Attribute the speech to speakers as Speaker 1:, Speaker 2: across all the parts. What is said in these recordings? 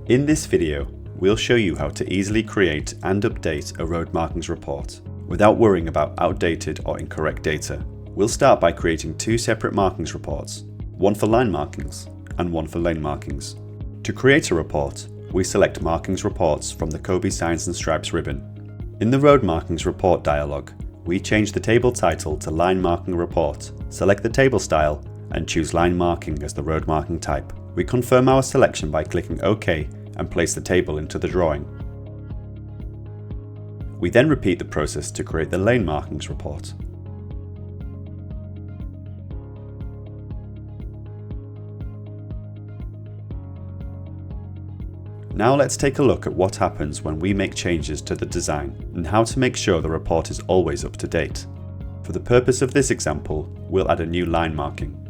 Speaker 1: In this video, we'll show you how to easily create and update a road markings report without worrying about outdated or incorrect data. We'll start by creating two separate markings reports, one for line markings and one for lane markings. To create a report, we select Markings Reports from the Kobi Signs Stripes ribbon. In the Road Markings Report dialog, we change the table title to Line Marking Report, select the table style, and choose Line Marking as the road marking type. We confirm our selection by clicking OK and place the table into the drawing. We then repeat the process to create the Lane Markings Report. Now let's take a look at what happens when we make changes to the design and how to make sure the report is always up to date. For the purpose of this example, we'll add a new line marking.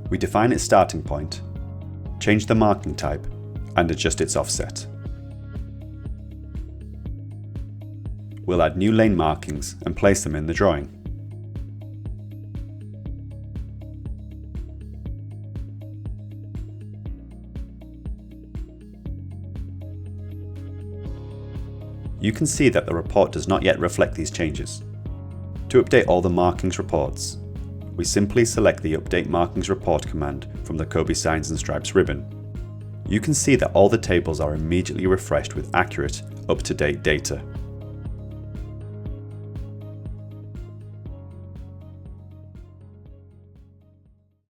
Speaker 1: We define its starting point, change the marking type, and adjust its offset. We'll add new lane markings and place them in the drawing. You can see that the report does not yet reflect these changes. To update all the markings reports, we simply select the Update Markings Report command from the Kobi Signs Stripes ribbon. You can see that all the tables are immediately refreshed with accurate, up-to-date data.